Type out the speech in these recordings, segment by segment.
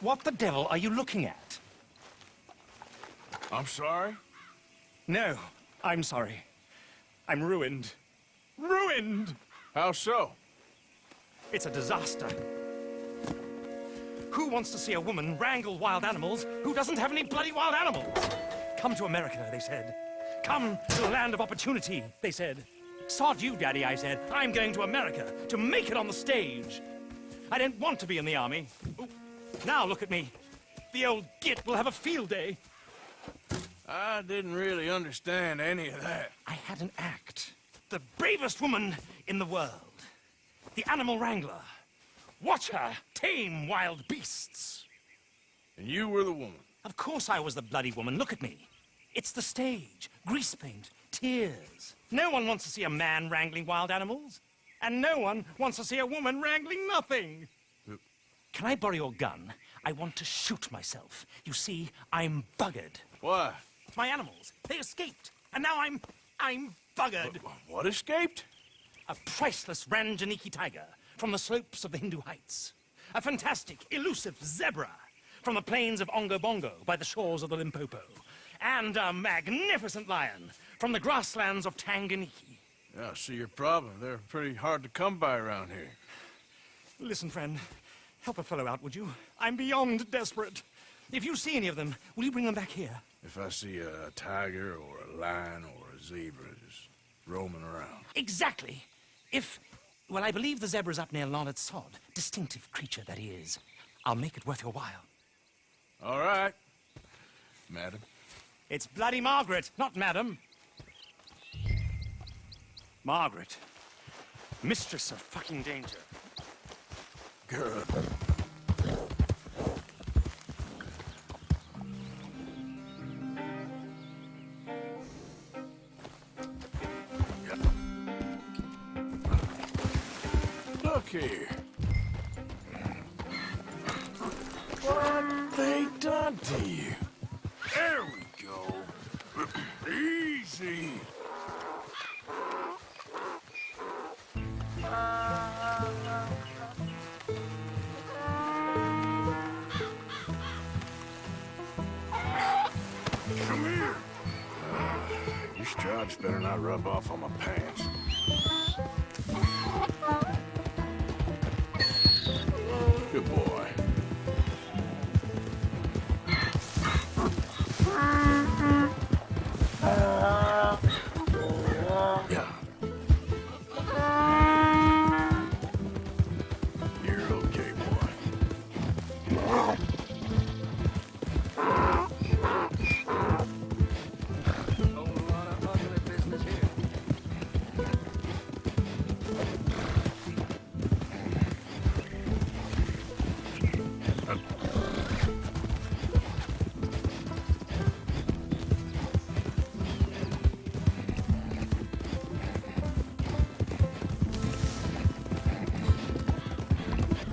What the devil are you looking at? I'm sorry? No, I'm sorry. I'm ruined. Ruined! How so? It's a disaster. Who wants to see a woman wrangle wild animals who doesn't have any bloody wild animals? Come to America, they said. Come to the land of opportunity, they said. Sod you, Daddy, I said. I'm going to America to make it on the stage. I don't want to be in the army. Ooh. Now look at me. The old git will have a field day. I didn't really understand any of that. I had an act. The bravest woman in the world. The animal wrangler. Watch her tame wild beasts. And you were the woman. Of course I was the bloody woman. Look at me. It's the stage. Grease paint. Tears. No one wants to see a man wrangling wild animals. And no one wants to see a woman wrangling nothing. Can I borrow your gun? I want to shoot myself. You see, I'm buggered. Why? My animals, they escaped. And now I'm buggered. What escaped? A priceless Ranjaniki tiger from the slopes of the Hindu Heights. A fantastic, elusive zebra from the plains of Ongo Bongo by the shores of the Limpopo. And a magnificent lion from the grasslands of Tanganyika. Yeah, I see your problem. They're pretty hard to come by around here. Listen, friend, help a fellow out, would you? I'm beyond desperate. If you see any of them, will you bring them back here? If I see a tiger or a lion or a zebra just roaming around. Exactly. Well, I believe the zebra's up near Larned Sod. Distinctive creature that he is. I'll make it worth your while. All right, madam. It's bloody Margaret, not madam. Margaret. Mistress of fucking danger. Good. Look here. What they done to you? There we go. Easy. Come here. Your stripes better not rub off on my pants. Good boy. Yeah. You're okay, boy. Okay,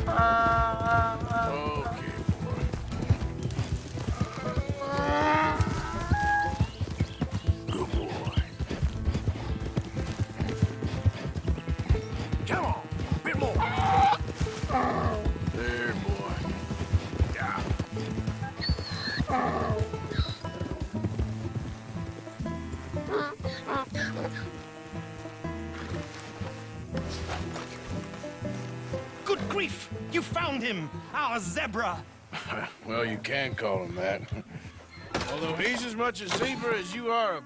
boy. Good boy. Come on, a bit more. There, boy. Yeah. Good grief! You found him! Our zebra! Well, you can call him that. Although he's as much a zebra as you are a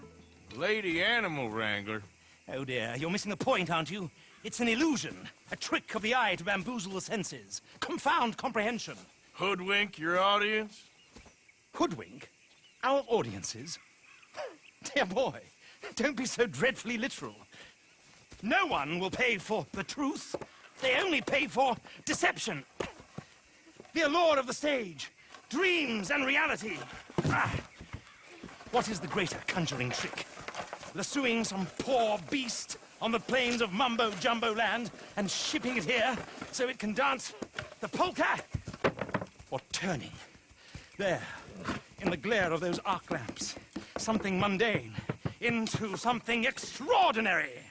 lady animal wrangler. Oh dear, you're missing the point, aren't you? It's an illusion. A trick of the eye to bamboozle the senses. Confound comprehension. Hoodwink your audience? Hoodwink? Our audiences? Dear boy, don't be so dreadfully literal. No one will pay for the truth. They only pay for deception. The allure of the stage. Dreams and reality. What is the greater conjuring trick? Lassoing some poor beast on the plains of mumbo-jumbo land and shipping it here so it can dance the polka? Or turning, there, in the glare of those arc lamps, something mundane into something extraordinary?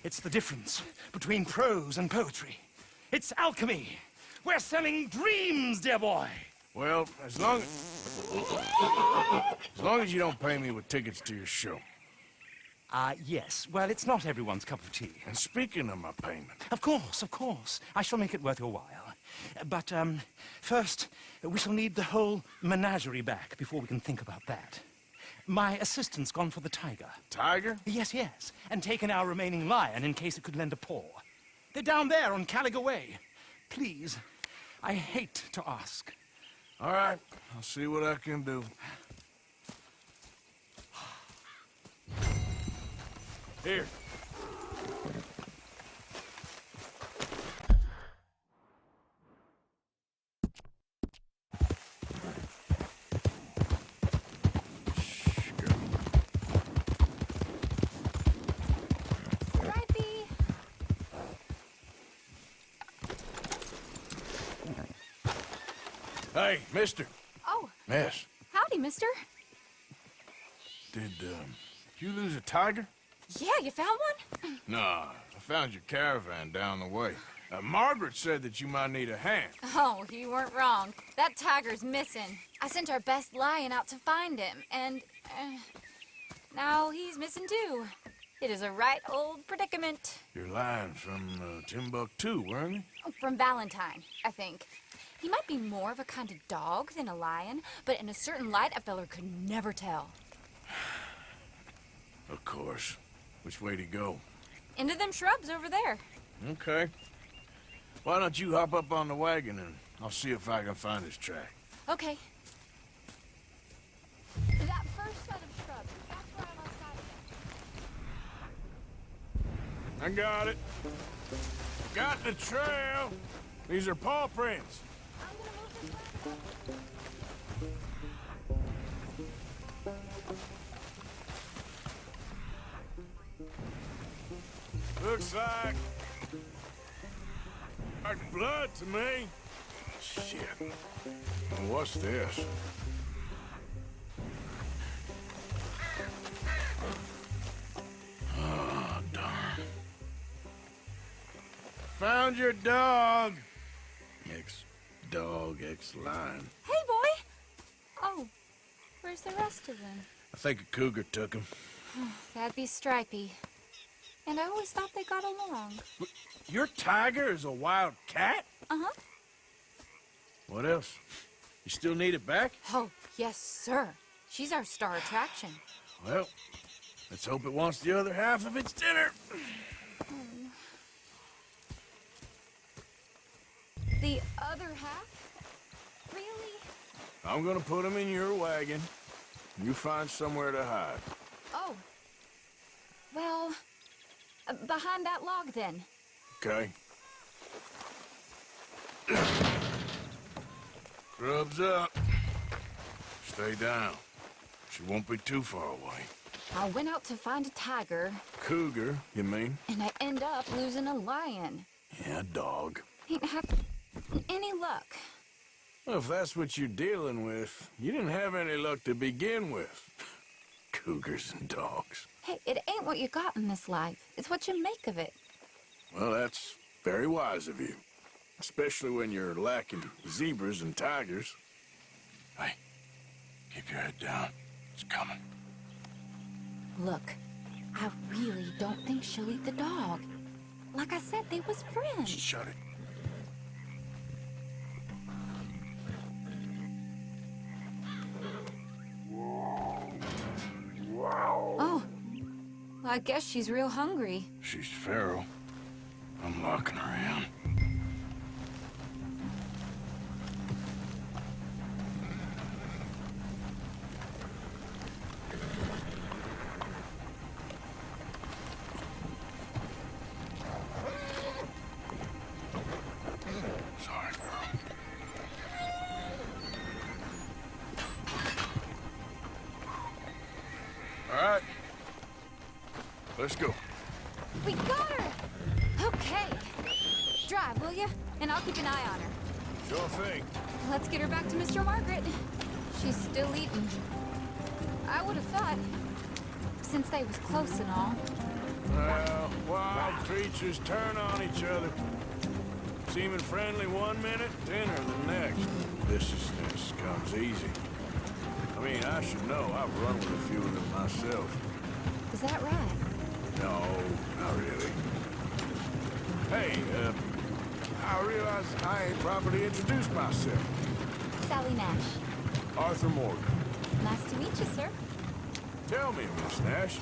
It's the difference between prose and poetry. It's alchemy. We're selling dreams, dear boy. Well, as long as you don't pay me with tickets to your show. Yes. Well, it's not everyone's cup of tea. And speaking of my payment, Of course. I shall make it worth your while. But, first, we shall need the whole menagerie back before we can think about that. My assistant's gone for the tiger. Tiger? Yes, and taken our remaining lion in case it could lend a paw. They're down there on Caliga Way. Please, I hate to ask. All right, I'll see what I can do. Here. Hey, mister. Oh, Miss, howdy, mister. did you lose a tiger? Yeah, you found one? Nah, I found your caravan down the way. Margaret said that you might need a hand. Oh, you weren't wrong. That tiger's missing. I sent our best lion out to find him, and now he's missing too. It is a right old predicament. Your lion from Timbuktu, weren't he? From Valentine, I think. He might be more of a kind of dog than a lion, but in a certain light, a feller could never tell. Of course. Which way to go? Into them shrubs over there. Okay. Why don't you hop up on the wagon and I'll see if I can find his track. Okay. That first set of shrubs, that's where I lost sight of him. I got it. Got the trail. These are paw prints. I'm gonna move this way. Looks like blood to me. Shit. Well, what's this? Oh, darn. Found your dog. Ex-dog, ex-lion. Hey, boy! Oh, where's the rest of them? I think a cougar took him. That'd be Stripey. And I always thought they got along. Your tiger is a wild cat? Uh-huh. What else? You still need it back? Oh, yes, sir. She's our star attraction. Well, let's hope it wants the other half of its dinner. The other half? Really? I'm gonna put him in your wagon. You find somewhere to hide. Oh. Well, behind that log, then. Okay. Scrubs up. Stay down. She won't be too far away. I went out to find a tiger, Cougar, you mean? and I end up losing a lion. Yeah, dog. Ain't had any luck. Well, if that's what you're dealing with, you didn't have any luck to begin with. Cougars and dogs. Hey, it ain't what you got in this life. It's what you make of it. Well, that's very wise of you. Especially when you're lacking zebras and tigers. Hey, keep your head down. It's coming. Look, I really don't think she'll eat the dog. Like I said, they was friends. Shut it. Oh, well, I guess she's real hungry. She's feral. I'm locking her in. Sorry, girl. All right. Let's go. We got her! Okay. Drive, will you? And I'll keep an eye on her. Sure thing. Let's get her back to Mr. Margaret. She's still eating. I would have thought, since they was close and all. Well, wild creatures turn on each other. Seeming friendly one minute, dinner the next. Viciousness comes easy. I mean, I should know. I've run with a few of them myself. Is that right? No, not really. Hey, I realize I ain't properly introduced myself. Sally Nash. Arthur Morgan. Nice to meet you, sir. Tell me, Miss Nash,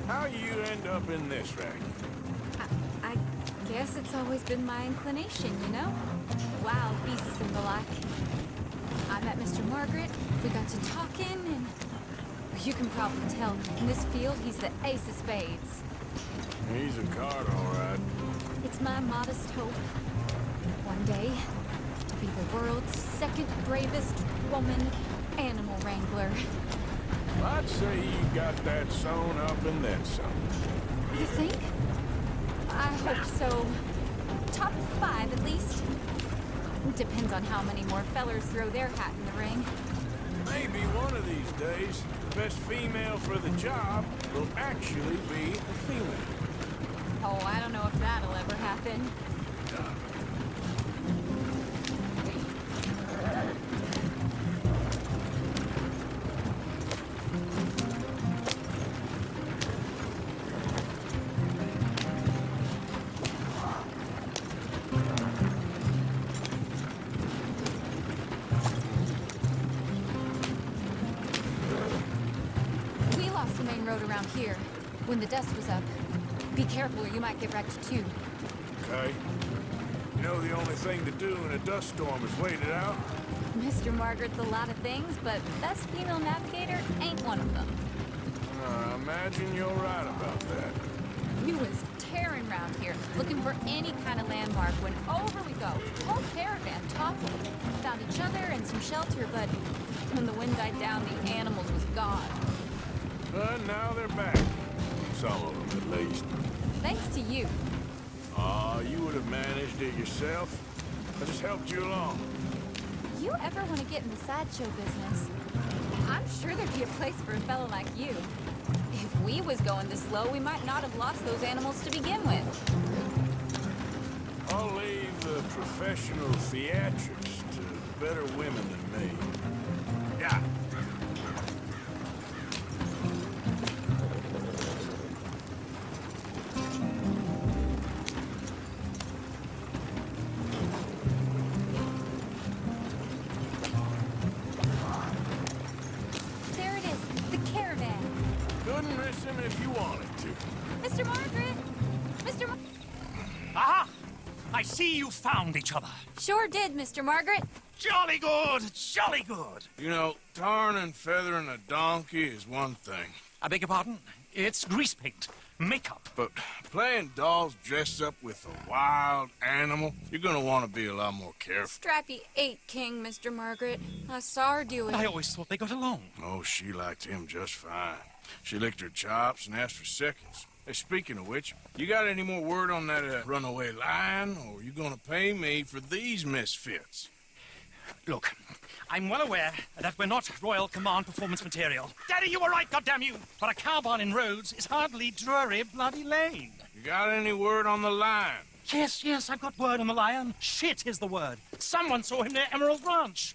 how you end up in this racket? I guess it's always been my inclination, you know? Wild beasts and the like. I met Mr. Margaret, we got to talking, and you can probably tell, in this field, he's the ace of spades. He's a card, all right. It's my modest hope, one day, to be the world's second bravest woman animal wrangler. I'd say you got that sewn up and then some. You think? I hope so. Top 5, at least. Depends on how many more fellers throw their hat in the ring. Maybe one of these days, the best female for the job will actually be a female. Oh, I don't know if that'll ever happen. We lost the main road around here when the dust was up. Be careful or you might get wrecked too. Okay? You know the only thing to do in a dust storm is wait it out? Mr. Margaret's a lot of things, but best female navigator ain't one of them. I imagine you're right about that. We was tearing around here, looking for any kind of landmark when over we go. Whole caravan toppled. Found each other and some shelter, but when the wind died down, the animals was gone. But now they're back. Some of them, at least. Thanks to you. You would have managed it yourself. I just helped you along. You ever want to get in the sideshow business? I'm sure there'd be a place for a fellow like you. If we was going this slow, we might not have lost those animals to begin with. I'll leave the professional theatrics to better women than me. Yeah. There it is, the caravan. Couldn't miss him if you wanted to. Mr. Margaret! Mr. Aha! I see you found each other. Sure did, Mr. Margaret. Jolly good, jolly good. You know, tarring and feathering a donkey is one thing. I beg your pardon? It's grease paint, makeup. But playing dolls dressed up with a wild animal, you're gonna want to be a lot more careful. Strappy ate King, Mr. Margaret. I saw her do it. I always thought they got along. Oh, she liked him just fine. She licked her chops and asked for seconds. Hey, speaking of which, you got any more word on that runaway lion, or are you gonna pay me for these misfits? Look, I'm well aware that we're not Royal Command performance material. Daddy, you were right, goddammit you! But a cow barn in Rhodes is hardly Drury Bloody Lane. You got any word on the lion? Yes, I've got word on the lion. Shit is the word. Someone saw him near Emerald Ranch.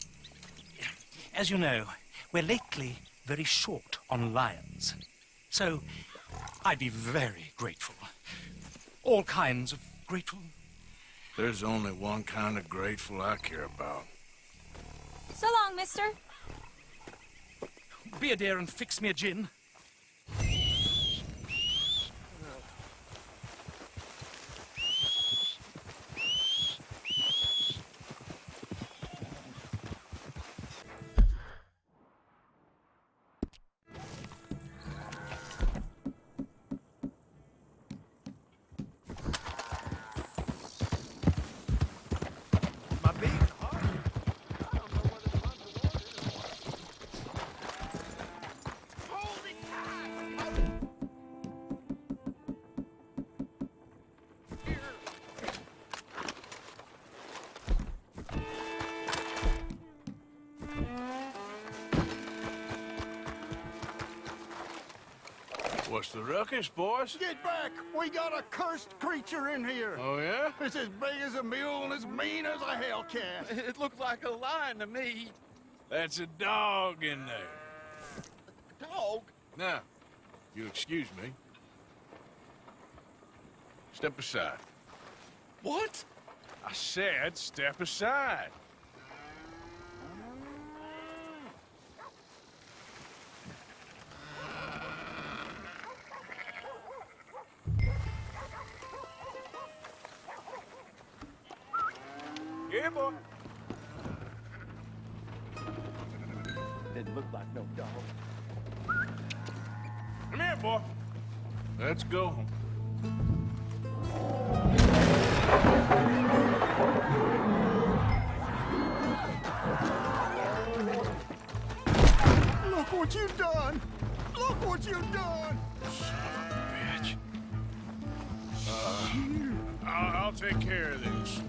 As you know, we're lately very short on lions. So, I'd be very grateful. All kinds of grateful. There's only one kind of grateful I care about. So long, mister. Be a dear and fix me a gin. My big heart. I don't know whether to hunt or what. Hold it What's the ruckus, boys? Get back! We got a cursed creature in here! Oh, yeah? It's as big as a mule and as mean as a hellcat. It looked like a lion to me. That's a dog in there. Dog? Now, you'll excuse me. Step aside. What? I said step aside. Yeah, boy. Didn't look like no dog. Come here, boy. Let's go home. Look what you've done! Look what you've done! Son of a bitch. I'll take care of this.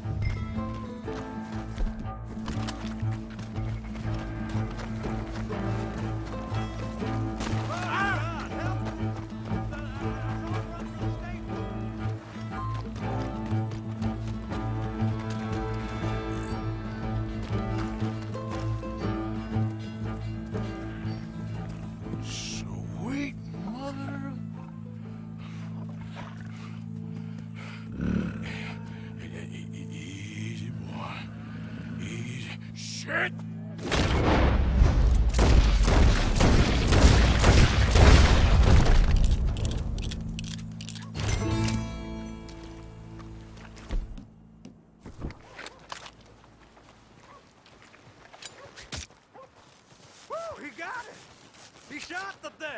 Sweet mother of... Easy, boy. Easy. Shit! Woo, he got it! He shot the thing!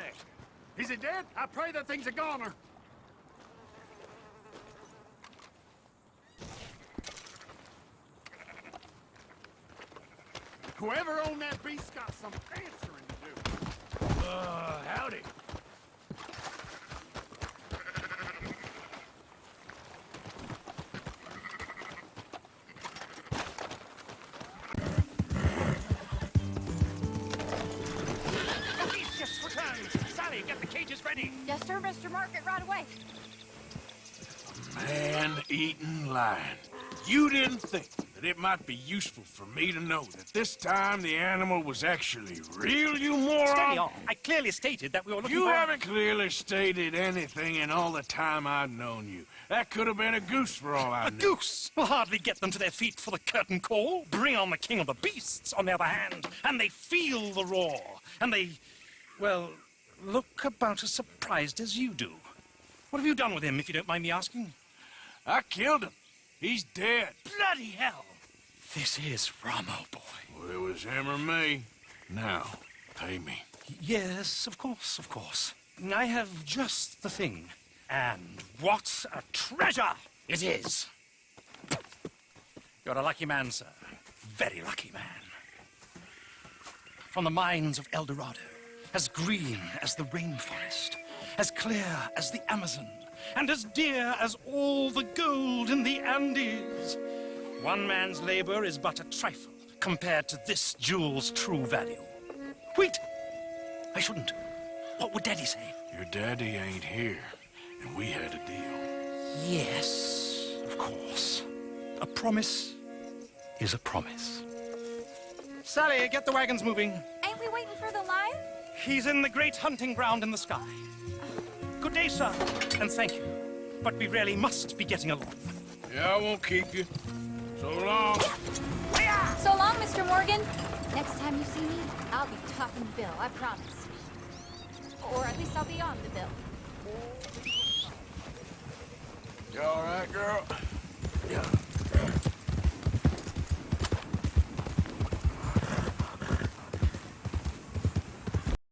Is he dead? I pray that thing's a goner. Whoever owned that beast got some answering to do. Howdy. The beast just returned. Sally, get the cages ready. Yes, sir, Mr. Margaret, right away. Man-eating lion. You didn't think that it might be useful for me to know that this time the animal was actually real, you moron? Steady on. I clearly stated that we were looking You for... haven't clearly stated anything in all the time I've known you. That could have been a goose for all I A knew. goose will hardly get them to their feet for the curtain call. Bring on the king of the beasts, on the other hand, and they feel the roar. And they, well, look about as surprised as you do. What have you done with him, if you don't mind me asking? I killed him. He's dead. Bloody hell! This is Ramo, boy. Well, it was him or me. Now, pay me. Yes, of course, of course. I have just the thing. And what a treasure it is! You're a lucky man, sir. Very lucky man. From the mines of El Dorado, as green as the rainforest, as clear as the Amazon, and as dear as all the gold in the Andes. One man's labor is but a trifle compared to this jewel's true value. Wait! I shouldn't. What would Daddy say? Your daddy ain't here, and we had a deal. Yes, of course. A promise is a promise. Sally, get the wagons moving. Ain't we waiting for the lion? He's in the great hunting ground in the sky. Good day, sir, and thank you. But we really must be getting along. Yeah, I won't keep you. So long. So long, Mr. Morgan. Next time you see me, I'll be topping the bill, I promise. Or at least I'll be on the bill. You all right, girl?